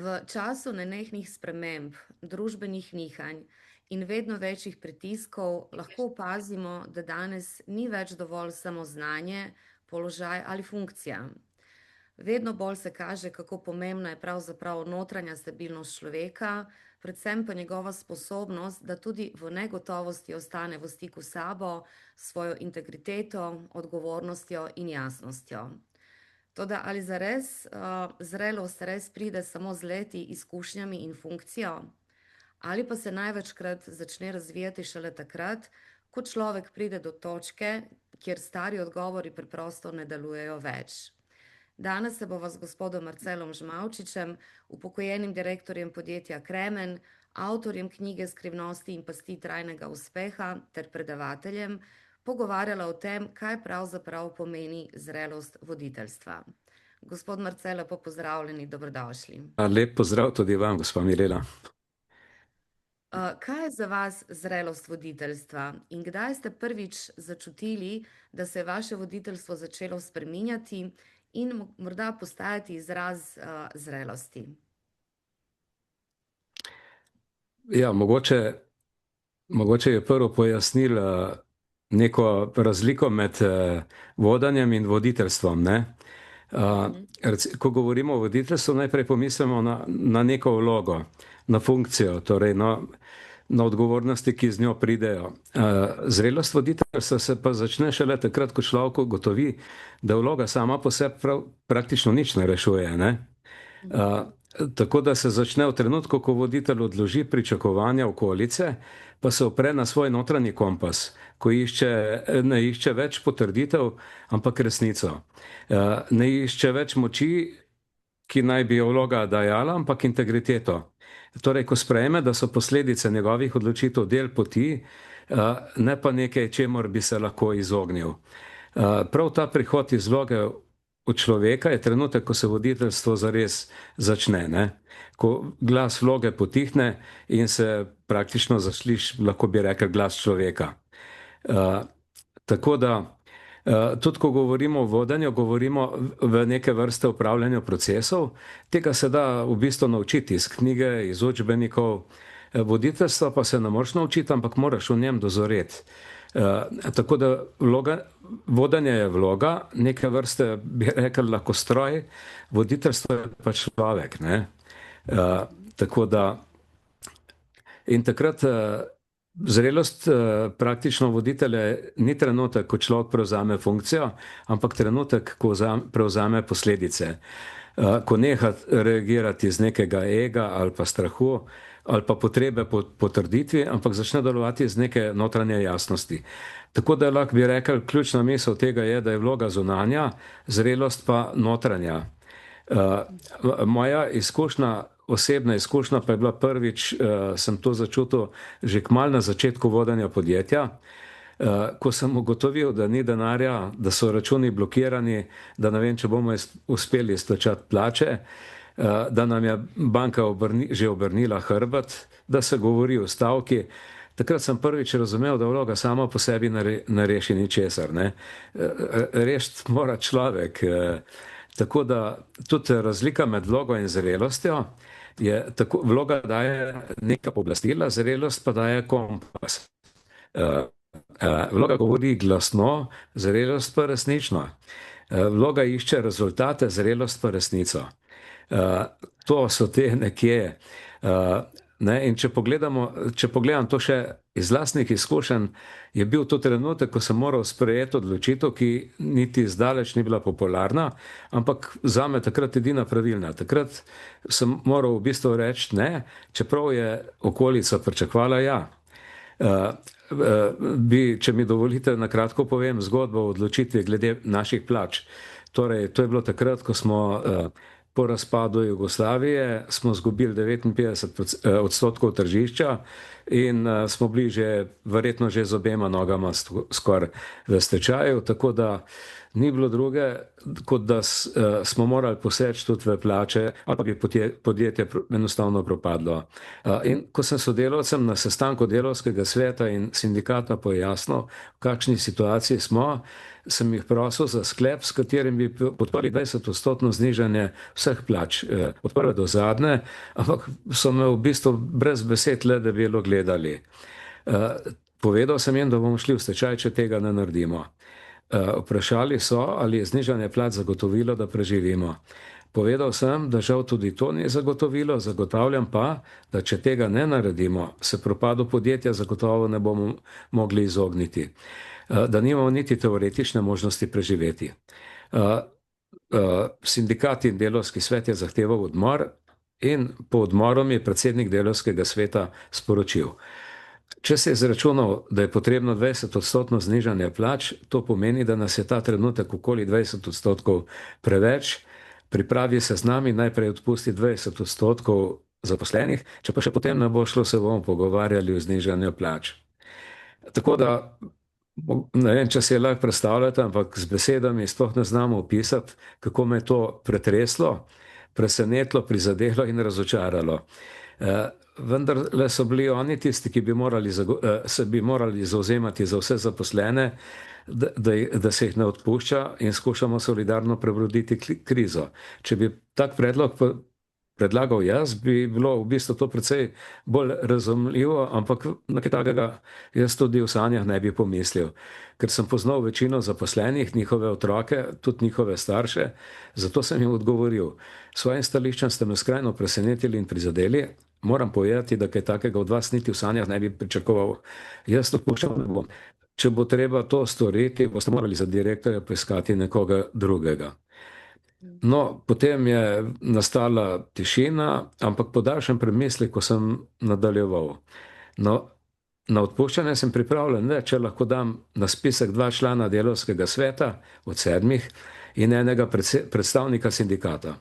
V času nenehnih sprememb, družbenih nihanj in vedno večjih pritiskov lahko opazimo, da danes ni več dovolj samo znanje, položaj ali funkcija. Vedno bolj se kaže, kako pomembna je pravzaprav notranja stabilnost človeka, predvsem pa njegova sposobnost, da tudi v negotovosti ostane v stiku s sabo, s svojo integriteto, odgovornostjo in jasnostjo. Toda ali zares zrelost res pride samo z leti, izkušnjami in funkcijo? Ali pa se največkrat začne razvijati šele takrat, ko človek pride do točke, kjer stari odgovori preprosto ne delujejo več? Danes se bova z gospodom Marcelom Žmavčičem, upokojenim direktorjem podjetja Kremen, avtorjem knjige Skrivnosti in pasti trajnega uspeha ter predavateljem pogovarjala o tem, kaj pravzaprav pomeni zrelost voditeljstva. Gospod Marcel, lepo pozdravljeni, dobrodošli. Lep pozdrav tudi vam, gospa Mirela. Kaj je za vas zrelost voditeljstva in kdaj ste prvič začutili, da se je vaše voditeljstvo začelo spreminjati in morda postajati izraz zrelosti? Ja, mogoče je prvo pojasnilo neko razliko med vodenjem in voditeljstvom, ne? Ko govorimo o voditeljstvu, najprej pomislimo na neko vlogo, na funkcijo, torej na odgovornosti, ki z njo pridejo. Zrelost voditeljstva se pa začne šele takrat, ko človek ugotovi, da vloga sama po sebi praktično nič ne rešuje, ne? Tako da se začne v trenutku, ko voditelj odloži pričakovanja okolice, pa se opre na svoj notranji kompas, ko ne išče več potrditev, ampak resnico. Ne išče več moči, ki naj bi jo vloga dajala, ampak integriteto. Torej, ko sprejme, da so posledice njegovih odločitev del poti, ne pa nekaj, čemur bi se lahko izognil. Prav ta prihod iz vloge od človeka je trenutek, ko se voditeljstvo zares začne, ne? Ko glas vloge potihne in se praktično zasliši, lahko bi rekel, glas človeka. Tako da, tudi ko govorimo o vodenju, govorimo v neke vrste upravljanju procesov. Tega se da v bistvu naučiti iz knjige, iz učbenikov. Voditeljstva pa se ne moreš naučiti, ampak moraš v njem dozoreti. Tako da vodenje je vloga, neke vrste bi rekel lahko stroj, voditeljstvo je pa človek, ne? Tako da in takrat zrelost praktično voditelja ni trenutek, ko človek prevzame funkcijo, ampak trenutek, ko prevzame posledice. Ko neha reagirati iz nekega ega ali pa strahu ali pa potrebe po potrditvi, ampak začne delovati iz neke notranje jasnosti. Tako da lahko bi rekel, ključna misel tega je, da je vloga zunanja, zrelost pa notranja. Moja osebna izkušnja pa je bila prvič, sem to začutil že kmalu na začetku vodenja podjetja, ko sem ugotovil, da ni denarja, da so računi blokirani, da ne vem, če bomo uspeli izplačati plače, da nam je banka že obrnila hrbet, da se govori o stavki. Takrat sem prvič razumel, da vloga sama po sebi ne reši ničesar, ne? Rešiti mora človek. Tako da tudi razlika med vlogo in zrelostjo je, vloga daje neka pooblastila, zrelost pa daje kompas. Vloga govori glasno, zrelost pa resnično. Vloga išče rezultate, zrelost pa resnico. To so te nekje. In če pogledam to še iz lastnih izkušenj, je bil to trenutek, ko sem moral sprejeti odločitev, ki niti zdaleč ni bila popularna, ampak zame takrat edina pravilna. Takrat sem moral v bistvu reči ne, čeprav je okolica pričakovala ja. Če mi dovolite, na kratko povem zgodbo o odločitvi glede naših plač. Torej, to je bilo takrat, ko smo po razpadu Jugoslavije smo izgubili 59% tržišča in smo bili verjetno že z obema nogama skoraj v stečaju, tako da ni bilo druge, kot da smo morali poseči tudi v plače, ali pa bi podjetje enostavno propadlo. In ko sem sodelavcem na sestanku delavskega sveta in sindikata pojasnil, v kakšni situaciji smo, sem jih prosil za sklep, s katerim bi podprli 20% znižanje vseh plač, od prve do zadnje, ampak so me v bistvu brez besed le debelo gledali. Povedal sem jim, da bomo šli v stečaj, če tega ne naredimo. Vprašali so, ali je znižanje plač zagotovilo, da preživimo. Povedal sem, da žal tudi to ni zagotovilo, zagotavljam pa, da če tega ne naredimo, se propadu podjetja zagotovo ne bomo mogli izogniti. Da nimamo niti teoretične možnosti preživeti. Sindikat in delavski svet je zahteval odmor in po odmoru mi je predsednik delavskega sveta sporočil: če se je izračunal, da je potrebno 20% znižanje plač, to pomeni, da nas je ta trenutek okoli 20% preveč, pripravi se z nami, najprej odpusti 20% zaposlenih, če pa še potem ne bo šlo, se bomo pogovarjali o znižanju plač. Tako da, ne vem, če si je lahko predstavljate, ampak z besedami sploh ne znamo opisati, kako me je to pretreslo, presenetilo, prizadelo in razočaralo. Vendar le so bili oni tisti, ki se bi morali zauzemati za vse zaposlene, da se jih ne odpušča in skušamo solidarno prebroditi krizo. Če bi tak predlog predlagal jaz, bi bilo v bistvu to precej bolj razumljivo, ampak na kaj takega jaz tudi v sanjah ne bi pomislil. Ker sem poznal večino zaposlenih, njihove otroke, tudi njihove starše, zato sem jim odgovoril: svojim stališčem ste me skrajno presenetili in prizadeli, moram povedati, da kaj takega od vas niti v sanjah ne bi pričakoval. Jaz odpuščam ne bom. Če bo treba to storiti, boste morali za direktorja poiskati nekoga drugega. No, potem je nastala tišina, ampak po daljšem premisleku sem nadaljeval. No, na odpuščanje sem pripravljen, če lahko dam na spisek 2 člana delavskega sveta od 7 in enega predstavnika sindikata.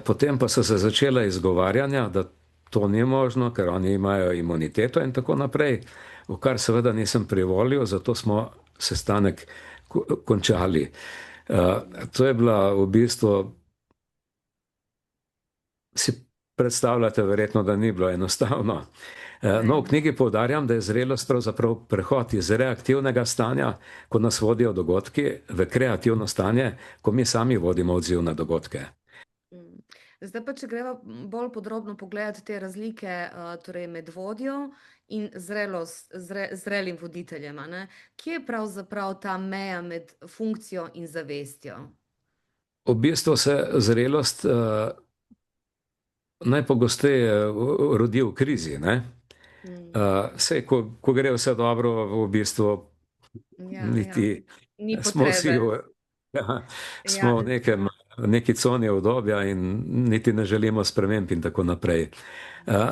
Potem pa so se začela izgovarjanja, da to ni možno, ker oni imajo imuniteto in tako naprej, v kar seveda nisem privolil, zato smo sestanek končali. To je bila v bistvu, si predstavljate verjetno, da ni bilo enostavno. No, v knjigi poudarjam, da je zrelost pravzaprav prehod iz reaktivnega stanja, ko nas vodijo dogodki, v kreativno stanje, ko mi sami vodimo odziv na dogodke. Zdaj pa, če greva bolj podrobno pogledati te razlike, torej med vodjo in zrelim voditeljem, ne? Kje je pravzaprav ta meja med funkcijo in zavestjo? V bistvu se zrelost najpogosteje rodi v krizi, ne? Saj, ko gre vse dobro, v bistvu niti Ni smo vsi potrebe. smo v neki coni obdobja in niti ne želimo sprememb in tako naprej.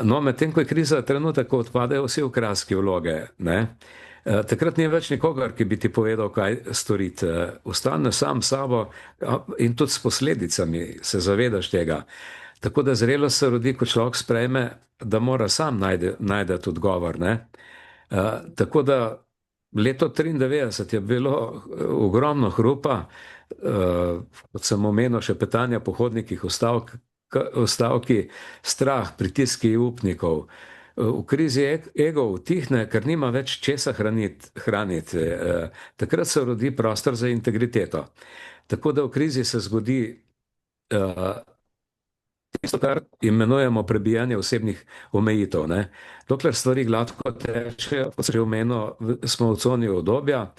No, medtem ko je kriza trenutek, ko odpadejo vsi okraski vloge, ne? Takrat ni več nikogar, ki bi ti povedal, kaj storiti. Ostane sam s sabo in tudi s posledicami, se zavedaš tega. Tako da zrelost se rodi, ko človek sprejme, da mora sam najti odgovor, ne? Tako da leto 1993 je bilo ogromno hrupa, kot sem omenil, še petanja po hodnikih v stavki, strah, pritiski upnikov. V krizi ego utihne, ker nima več česa hraniti. Takrat se rodi prostor za integriteto. Tako da v krizi se zgodi tisto, kar imenujemo prebijanje osebnih omejitev, ne? Dokler stvari gladko tečejo, kot sem že omenil, smo v coni obdobja.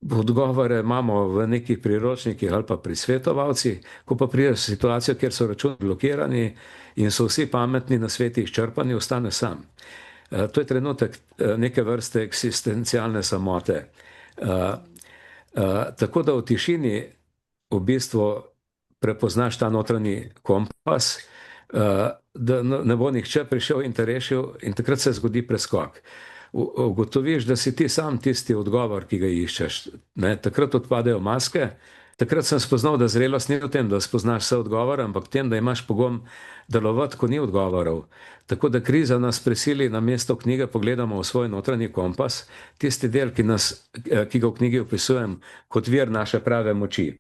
Odgovore imamo v nekih priročnikih ali pa pri svetovalcih, ko pa pride situacija, kjer so računi blokirani in so vsi pametni na sveti izčrpani, ostane sam. To je trenutek neke vrste eksistencialne samote. Tako da v tišini v bistvu prepoznaš ta notranji kompas, da ne bo nihče prišel in te rešil, in takrat se zgodi preskok. Ugotoviš, da si ti sam tisti odgovor, ki ga iščeš, ne? Takrat odpadejo maske, Takrat sem spoznal, da zrelost ni v tem, da spoznaš vse odgovore, ampak v tem, da imaš pogum delovati, ko ni odgovorov. Tako da kriza nas prisili, na mesto knjige pogledamo v svoj notranji kompas, tisti del, ki ga v knjigi opisujem kot vir naše prave moči.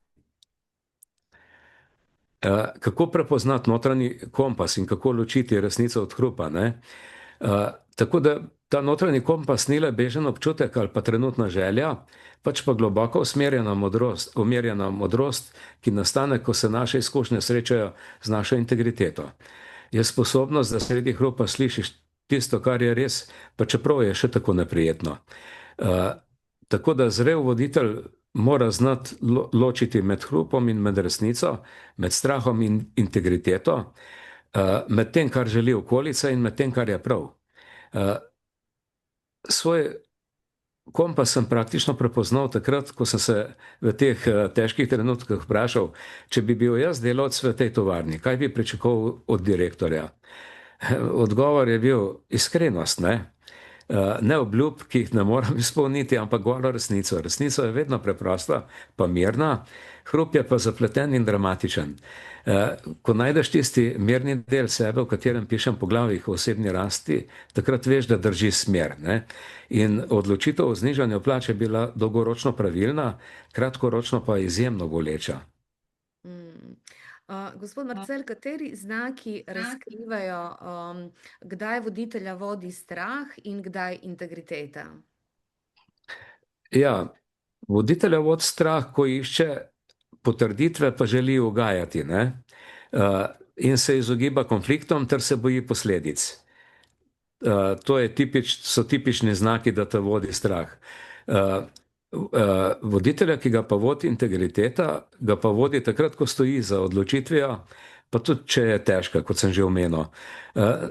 Kako prepoznati notranji kompas in kako ločiti resnico od hrupa, ne? Tako da ta notranji kompas ni le bežen občutek ali pa trenutna želja, pač pa globoko umirjena modrost, ki nastane, ko se naše izkušnje srečajo z našo integriteto. Je sposobnost, da sredi hrupa slišiš tisto, kar je res, pa čeprav je še tako neprijetno. Tako da zrel voditelj mora znati ločiti med hrupom in med resnico, med strahom in integriteto, med tem, kar želi okolica in med tem, kar je prav. Svoj kompas sem praktično prepoznal takrat, ko sem se v teh težkih trenutkih vprašal, če bi bil jaz delavec v tej tovarni, kaj bi pričakoval od direktorja. Odgovor je bil iskrenost, ne? Ne obljub, ki jih ne moram izpolniti, ampak golo resnico. Resnica je vedno preprosta, pa mirna, hrup je pa zapleten in dramatičen. Ko najdeš tisti mirni del sebe, v katerem pišem poglavjih o osebni rasti, takrat veš, da drži smer, ne? In odločitev o znižanju plače je bila dolgoročno pravilna, kratkoročno pa izjemno boleča. Gospod Marcel, kateri znaki razkrivajo, kdaj voditelja vodi strah in kdaj integriteta? Ja, voditelja vodi strah, ko išče potrditve, pa želi ugajati, ne? In se izogiba konfliktom ter se boji posledic. To so tipični znaki, da te vodi strah. Voditelja, ki ga pa vodi integriteta, ga pa vodi takrat, ko stoji za odločitvijo, pa tudi, če je težka, kot sem že omenil.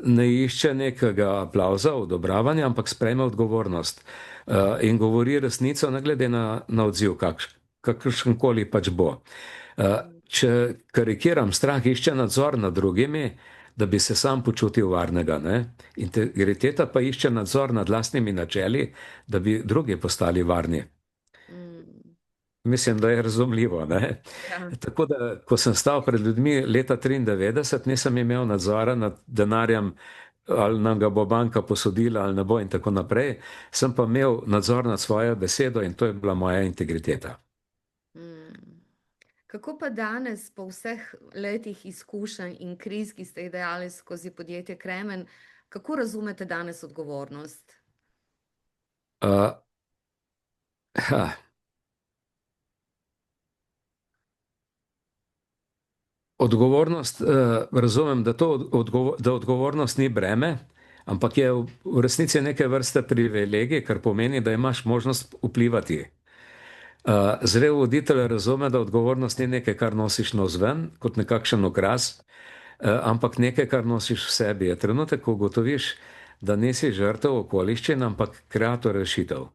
Ne išče nekega aplavza, odobravanja, ampak sprejme odgovornost. In govori resnico, ne glede na odziv, kakršenkoli pač bo. Če karikiram, strah išče nadzor nad drugimi, da bi se sam počutil varnega, ne? Integriteta pa išče nadzor nad lastnimi načeli, da bi drugi postali varni. Mislim, da je razumljivo, ne? Ja. Tako da, ko sem stal pred ljudmi leta 1993, nisem imel nadzora nad denarjem, ali nam ga bo banka posodila ali ne bo in tako naprej, sem pa imel nadzor nad svojo besedo in to je bila moja integriteta. Kako pa danes, po vseh letih izkušenj in kriz, ki ste jih dajali skozi podjetje Kremen, kako razumete danes odgovornost? Odgovornost, razumem, da odgovornost ni breme, ampak je v resnici neke vrste privilegij, kar pomeni, da imaš možnost vplivati. Zrel voditelj razume, da odgovornost ni nekaj, kar nosiš navzven, kot nekakšen okras, ampak nekaj, kar nosiš v sebi. Je trenutek, ko ugotoviš, da nisi žrtev okoliščin, ampak kreator rešitev.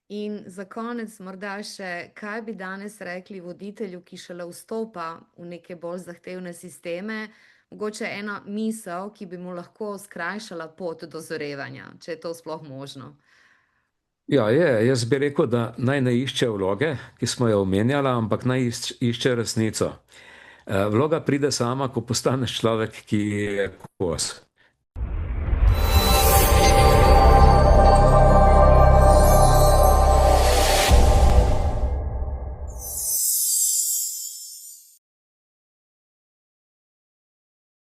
In za konec morda še, kaj bi danes rekli voditelju, ki šele vstopa v neke bolj zahtevne sisteme, mogoče ena misel, ki bi mu lahko skrajšala pot dozorevanja, če je to sploh možno? Ja, jaz bi rekel, da naj ne išče vloge, ki smo jo omenjala, ampak naj išče resnico. Vloga pride sama, ko postaneš človek, ki je kos.